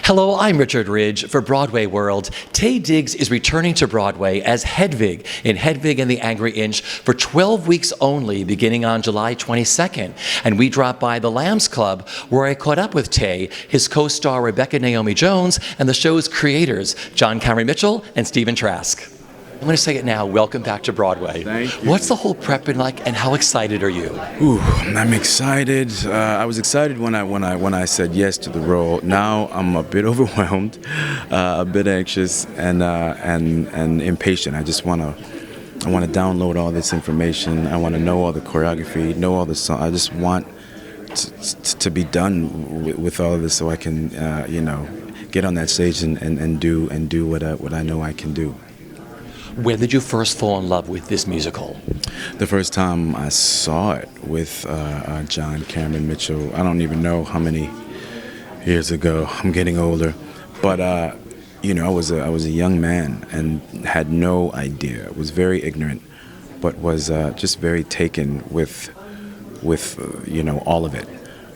Hello, I'm Richard Ridge for Broadway World. Taye Diggs is returning to Broadway as Hedwig in Hedwig and the Angry Inch for 12 weeks only, beginning on July 22nd. And we dropped by the Lambs Club, where I caught up with Taye, his co-star Rebecca Naomi Jones, and the show's creators, John Cameron Mitchell and Stephen Trask. I'm going to say it now. Welcome back to Broadway. Thank you. What's the whole prep been like, and how excited are you? Ooh, I'm excited. I was excited when I said yes to the role. Now I'm a bit overwhelmed, a bit anxious, and impatient. I want to download all this information. I want to know all the choreography, know all the songs. I just want to be done with all of this, so I can, get on that stage and do what I know I can do. Where did you first fall in love with this musical? The first time I saw it with John Cameron Mitchell, I don't even know how many years ago. I'm getting older, but I was a young man and had no idea. Was very ignorant, but was just very taken with all of it.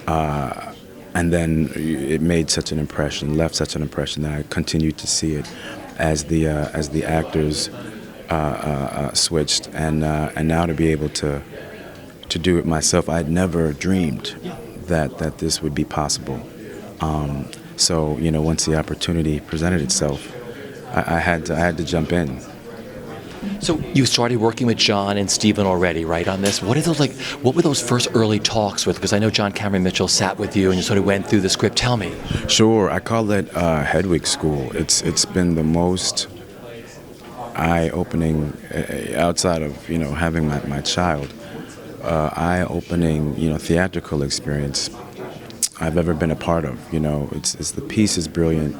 And then it made such an impression, left such an impression that I continued to see it as the actors switched, and now to be able to do it myself, I'd never dreamed that this would be possible. So once the opportunity presented itself, I had to jump in. So you started working with John and Stephen already, right, on this? What were those first early talks with? Because I know John Cameron Mitchell sat with you and you sort of went through the script. Tell me. Sure, I call it Hedwig School. It's been the most eye-opening, outside of having my child, eye-opening theatrical experience I've ever been a part of. It's the piece is brilliant,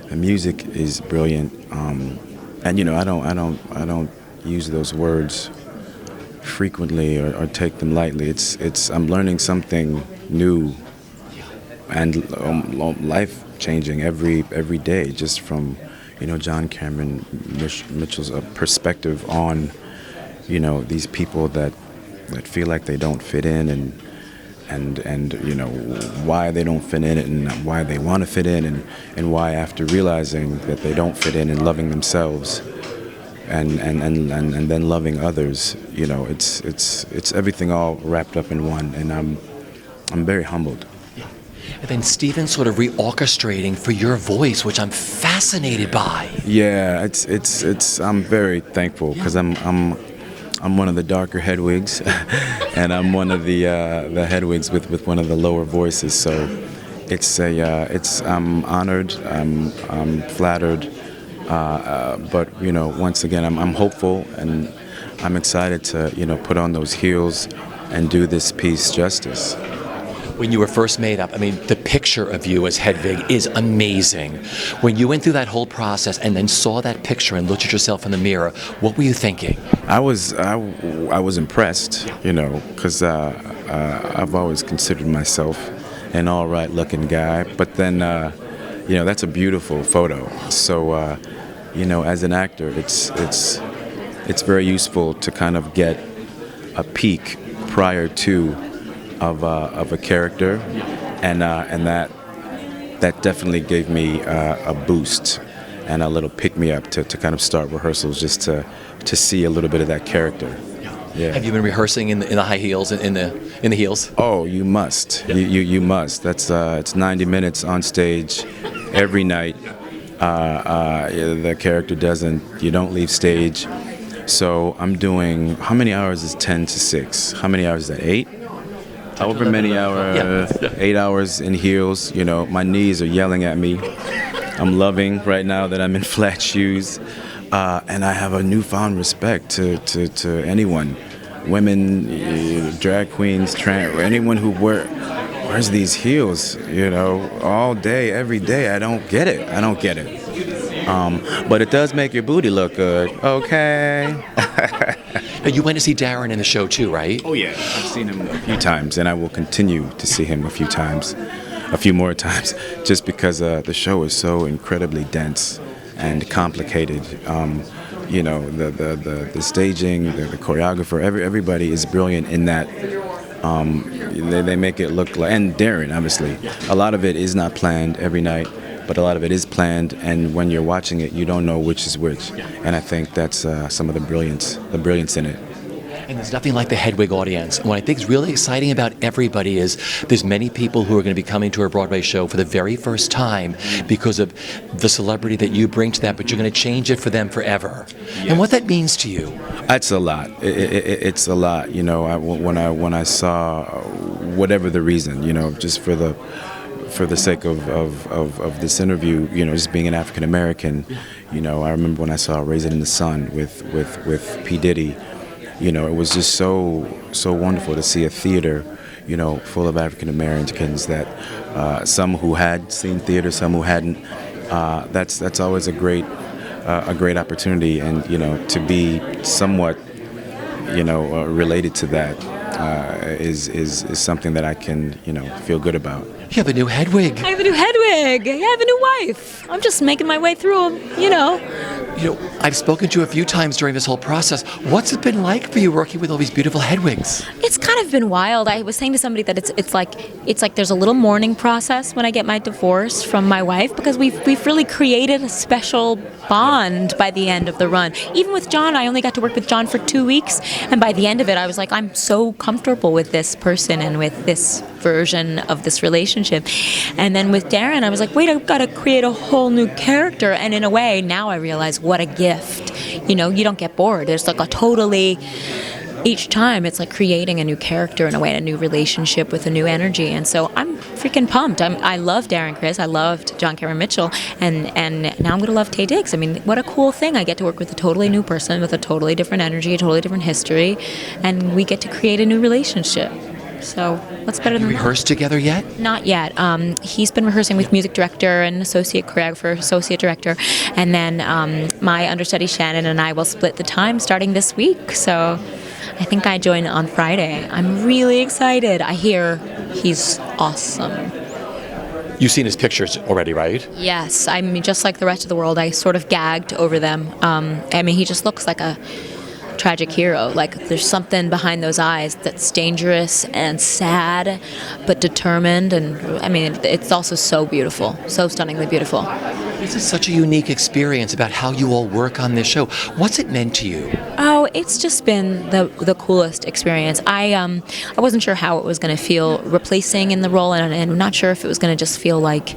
the music is brilliant, and I don't use those words frequently or take them lightly. I'm learning something new and life-changing every day, just from John Cameron Mitchell's perspective on these people that feel like they don't fit in, and why they don't fit in, and why they want to fit in, and why, after realizing that they don't fit in and loving themselves and then loving others, it's everything all wrapped up in one, and I'm very humbled. And then Stephen sort of reorchestrating for your voice, which I'm fascinated by. Yeah, it's I'm very thankful, because I'm one of the darker Hedwigs, and I'm one of the Hedwigs with one of the lower voices. So I'm honored, I'm flattered, but once again I'm hopeful, and I'm excited to put on those heels and do this piece justice. When you were first made up, the picture of you as Hedwig is amazing. When you went through that whole process and then saw that picture and looked at yourself in the mirror, what were you thinking? I was impressed, because I've always considered myself an all right looking guy, but then that's a beautiful photo. So as an actor, it's very useful to kind of get a peek prior to of a character, and that definitely gave me a boost and a little pick me up to kind of start rehearsals, just to see a little bit of that character. Yeah. Have you been rehearsing in the high heels, in the heels? Oh, you must. You must. That's it's 90 minutes on stage every night. The character you don't leave stage. So I'm doing, how many hours is 10 to 6? How many hours is that? 8? However many hours, 8 hours in heels. My knees are yelling at me. I'm loving right now that I'm in flat shoes, and I have a newfound respect to anyone, women, drag queens, anyone who wears these heels, all day, every day. I don't get it. But it does make your booty look good. Okay. You went to see Darren in the show too, right? Oh yeah, I've seen him a few times, and I will continue to see him a few more times, just because the show is so incredibly dense and complicated. The staging, the choreographer, everybody is brilliant in that. They make it look like, and Darren, obviously, a lot of it is not planned every night, but a lot of it is planned, and when you're watching it, you don't know which is which. And I think that's some of the brilliance in it. And there's nothing like the Hedwig audience. What I think is really exciting about everybody is there's many people who are going to be coming to a Broadway show for the very first time because of the celebrity that you bring to that, but you're going to change it for them forever. Yes. And what that means to you. It's a lot. It's a lot. When I saw, whatever the reason, just for the sake of this interview, just being an African American, I remember when I saw Raisin in the Sun with P. Diddy. It was just so wonderful to see a theater, full of African Americans, that some who had seen theater, some who hadn't. That's always a great opportunity, and to be somewhat, related to that is something that I can feel good about. You have a new Hedwig. I have a new Hedwig. I have a new wife. I'm just making my way through them, I've spoken to you a few times during this whole process. What's it been like for you working with all these beautiful Hedwigs? It's kind of been wild. I was saying to somebody that it's like there's a little mourning process when I get my divorce from my wife, because we've really created a special bond by the end of the run. Even with John, I only got to work with John for 2 weeks, and by the end of it, I was like, I'm so comfortable with this person and with this version of this relationship. And then with Darren, I was like, wait, I've got to create a whole new character. And in a way, now I realize what a gift. You don't get bored. There's like a totally, each time it's like creating a new character in a way, a new relationship with a new energy. And so I'm freaking pumped. I love Darren Criss. I loved John Cameron Mitchell. And now I'm going to love Taye Diggs. I mean, what a cool thing. I get to work with a totally new person with a totally different energy, a totally different history. And we get to create a new relationship. So what's better than that? Rehearsed together yet? Not yet. He's been rehearsing with music director and associate choreographer, associate director, and then my understudy Shannon and I will split the time starting this week. So I think I join on Friday. I'm really excited. I hear he's awesome. You've seen his pictures already, right? Yes. I mean, just like the rest of the world, I sort of gagged over them. He just looks like a tragic hero. Like there's something behind those eyes that's dangerous and sad but determined, and it's also so beautiful, so stunningly beautiful. This is such a unique experience about how you all work on this show. What's it meant to you? Oh, it's just been the coolest experience. I wasn't sure how it was going to feel replacing in the role, and I'm not sure if it was going to just feel like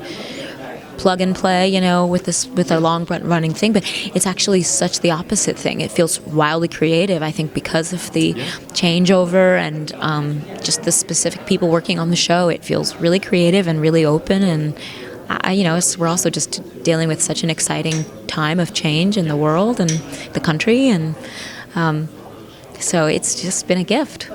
plug and play, with a long running thing, but it's actually such the opposite thing. It feels wildly creative, I think, because of the changeover and just the specific people working on the show. It feels really creative and really open, and we're also just dealing with such an exciting time of change in the world and the country, and so it's just been a gift.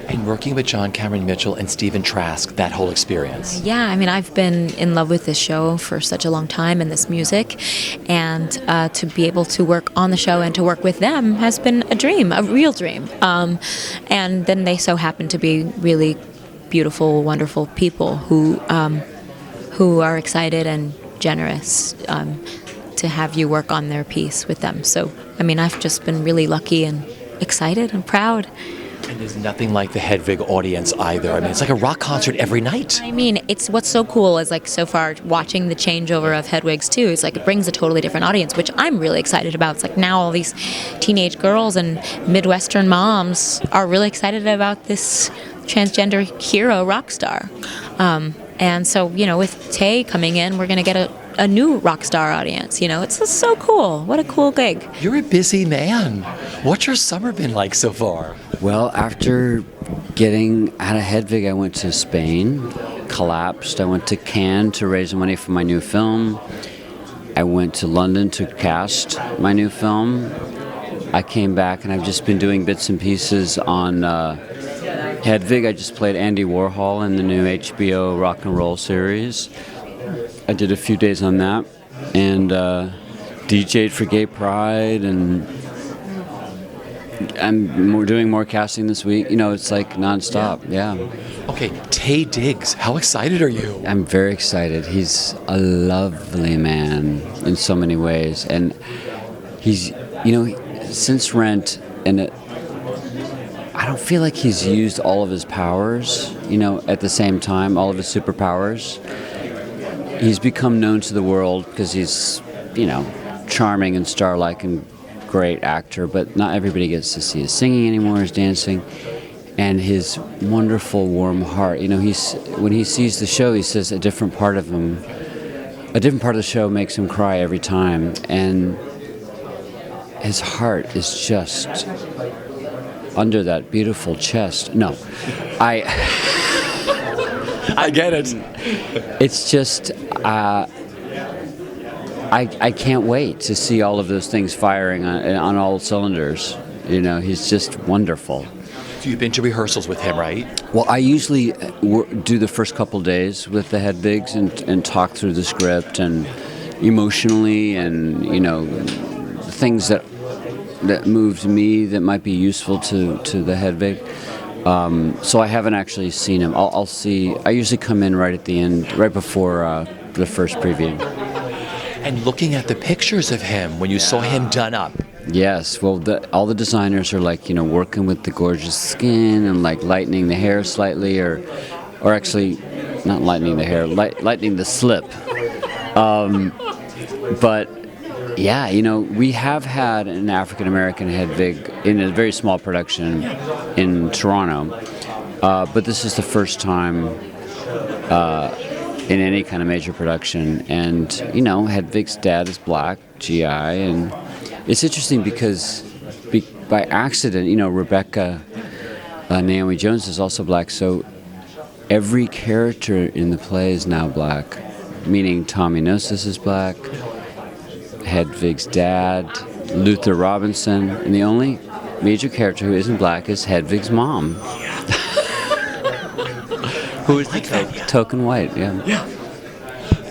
And working with John Cameron Mitchell and Stephen Trask, that whole experience. Yeah, I've been in love with this show for such a long time and this music, and to be able to work on the show and to work with them has been a dream, a real dream. And then they so happen to be really beautiful, wonderful people who are excited and generous to have you work on their piece with them. So, I've just been really lucky and excited and proud. And there's nothing like the Hedwig audience either. It's like a rock concert every night. It's what's so cool is like so far watching the changeover of Hedwigs too. It's like it brings a totally different audience, which I'm really excited about. It's like now all these teenage girls and Midwestern moms are really excited about this transgender hero rock star. And so, with Taye coming in, we're going to get a new rock star audience. It's just so cool. What a cool gig. You're a busy man. What's your summer been like so far? Well, after getting out of Hedwig, I went to Spain, collapsed. I went to Cannes to raise money for my new film. I went to London to cast my new film. I came back and I've just been doing bits and pieces on Hedwig. I just played Andy Warhol in the new HBO rock and roll series. I did a few days on that and DJ'd for Gay Pride, and I'm doing more casting this week. It's like nonstop. Yeah. Okay, Taye Diggs, how excited are you? I'm very excited. He's a lovely man in so many ways, and he's, since Rent, and I don't feel like he's used all of his powers, at the same time, all of his superpowers. he's become known to the world because he's, charming and star-like and great actor, but not everybody gets to see his singing anymore, his dancing, and his wonderful, warm heart. When he sees the show, he says a different part of the show makes him cry every time, and his heart is just under that beautiful chest. No, I get it. It's just, I can't wait to see all of those things firing on all cylinders. He's just wonderful. So you've been to rehearsals with him, right? Well, I usually do the first couple days with the Hedwigs and talk through the script and emotionally and, things that moved me that might be useful to the Hedwig. So I haven't actually seen him. I'll see. I usually come in right at the end, right before the first preview. And looking at the pictures of him when you saw him done up. Yes, well, all the designers are working with the gorgeous skin and lightening the hair slightly, or actually, not lightening the hair, lightening the slip. But yeah, we have had an African American Hedwig in a very small production in Toronto, but this is the first time in any kind of major production. And Hedwig's dad is black, GI, and it's interesting because by accident, Rebecca Naomi Jones is also black, so every character in the play is now black, meaning Tommy Gnosis is black, Hedwig's dad, Luther Robinson, and the only major character who isn't black is Hedwig's mom. Who is token white, yeah.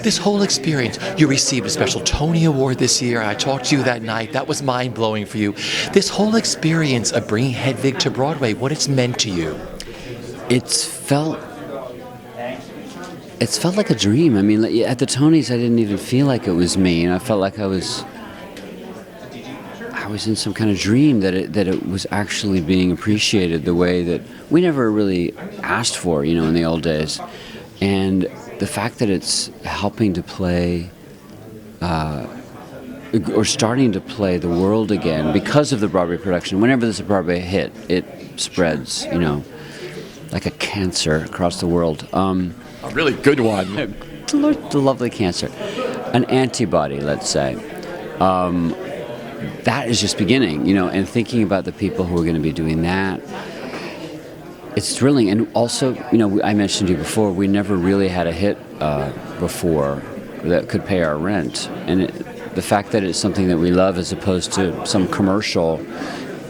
This whole experience, you received a special Tony Award this year. I talked to you that night. That was mind-blowing for you. This whole experience of bringing Hedwig to Broadway, what it's meant to you? It's felt like a dream. I mean, at the Tonys, I didn't even feel like it was me. I felt like I was in some kind of dream that it was actually being appreciated the way that we never really asked for, in the old days. And the fact that it's helping to play, or starting to play the world again because of the Broadway production. Whenever there's a Broadway hit, it spreads, like a cancer across the world. A really good one. The lovely cancer. An antibody, let's say. That is just beginning, and thinking about the people who are going to be doing that. It's thrilling. And also, I mentioned to you before, we never really had a hit before that could pay our rent. And the fact that it's something that we love as opposed to some commercial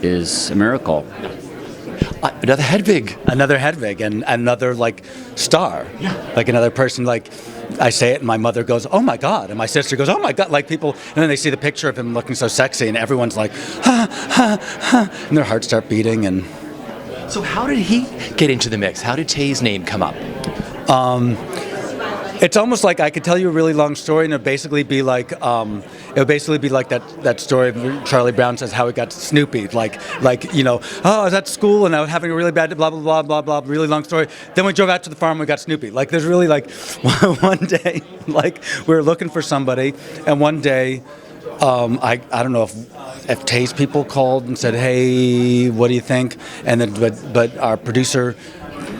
is a miracle. Another Hedwig. Another Hedwig and another star. Yeah. Another person I say it and my mother goes, "Oh my God," and my sister goes, "Oh my God," people, and then they see the picture of him looking so sexy and everyone's like, "Ha, ha, ha," and their hearts start beating. And so how did he get into the mix? How did Taye's name come up? It's almost like I could tell you a really long story, and it'd basically be like that story where Charlie Brown says how he got Snoopy, oh, I was at school and I was having a really bad blah blah blah blah blah, really long story. Then we drove out to the farm and we got Snoopy. There's really one day, we were looking for somebody, and one day, I don't know if Taye's people called and said, "Hey, what do you think?" And then but our producer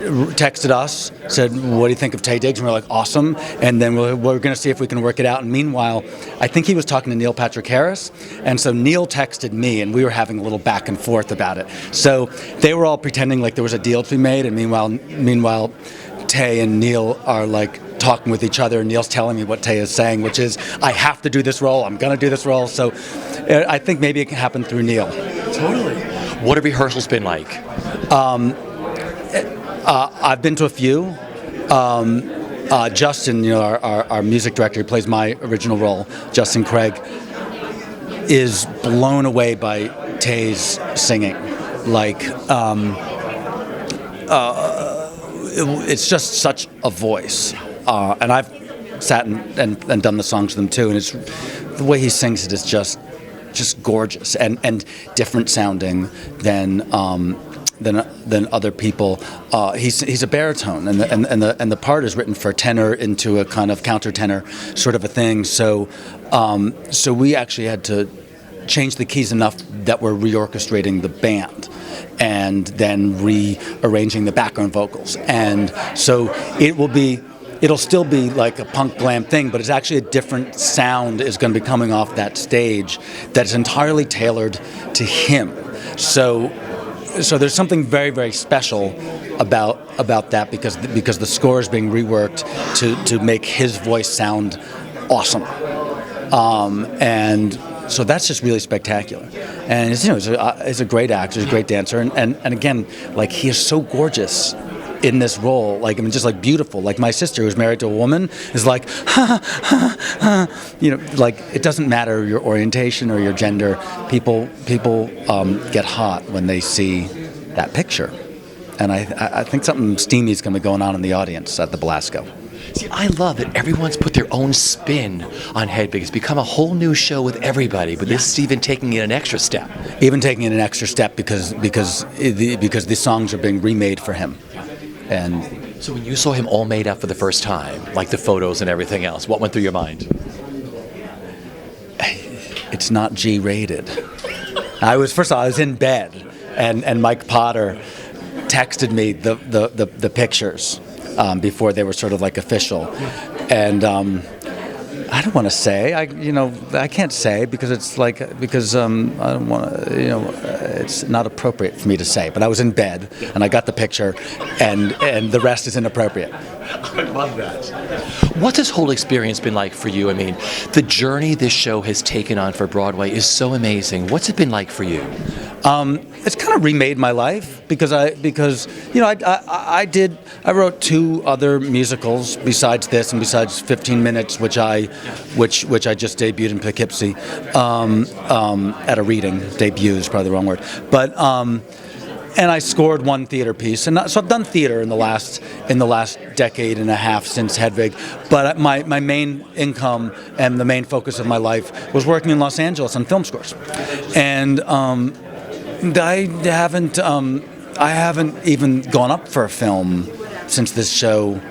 texted us, said, "What do you think of Taye Diggs?" And we're like, "Awesome." And then we're going to see if we can work it out. And meanwhile, I think he was talking to Neil Patrick Harris. And so Neil texted me, and we were having a little back and forth about it. So they were all pretending like there was a deal to be made. And meanwhile, Taye and Neil are talking with each other. And Neil's telling me what Taye is saying, which is, "I have to do this role. I'm going to do this role." So I think maybe it can happen through Neil. Totally. What have rehearsals been like? I've been to a few. Justin, our music director who plays my original role, Justin Craig, is blown away by Taye's singing. It's just such a voice. And I've sat and done the songs with him too, and it's the way he sings it is just gorgeous and different sounding than than other people. He's a baritone, and the part is written for tenor into a kind of countertenor sort of a thing. So we actually had to change the keys enough that we're reorchestrating the band and then rearranging the background vocals. And so it'll still be like a punk glam thing, but it's actually a different sound is going to be coming off that stage that's entirely tailored to him. So there's something very, very special about that because the score is being reworked to make his voice sound awesome. And so that's just really spectacular. And he's a great actor, he's a great dancer, and again, like, he is so gorgeous in this role, like, I mean, just like beautiful. Like, my sister, who's married to a woman, is like, like, it doesn't matter your orientation or your gender. People get hot when they see that picture, and I think something steamy is going to be going on in the audience at the Belasco. See, I love that everyone's put their own spin on Hedwig. It's become a whole new show with everybody, but this is even taking it an extra step. Even taking it an extra step because the songs are being remade for him. And so when you saw him all made up for the first time, like the photos and everything else, what went through your mind? It's not G-rated. First of all, I was in bed, and Mike Potter texted me the pictures before they were sort of like official, and I don't want to say. I can't say because I don't want to. It's not appropriate for me to say. But I was in bed and I got the picture, and the rest is inappropriate. I love that. What's this whole experience been like for you? I mean, the journey this show has taken on for Broadway is so amazing. What's it been like for you? It's kind of remade my life because I wrote 2 other musicals besides this and besides 15 Minutes, which I just debuted in Poughkeepsie at a reading. Debut is probably the wrong word, but and I scored 1 theater piece, and so I've done theater in the last decade and a half since Hedwig. But my main income and the main focus of my life was working in Los Angeles on film scores, and I haven't even gone up for a film since this show.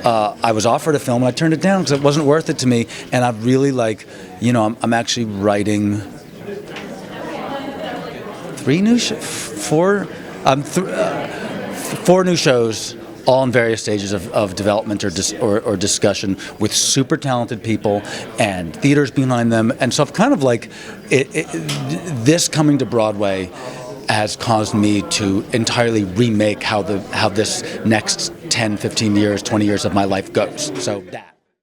I was offered a film and I turned it down because it wasn't worth it to me. And I've really I'm actually writing 4 new shows, all in various stages of development or discussion with super talented people and theaters behind them. And so I've kind of this coming to Broadway has caused me to entirely remake how this next 10, 15 years, 20 years of my life goes. So that.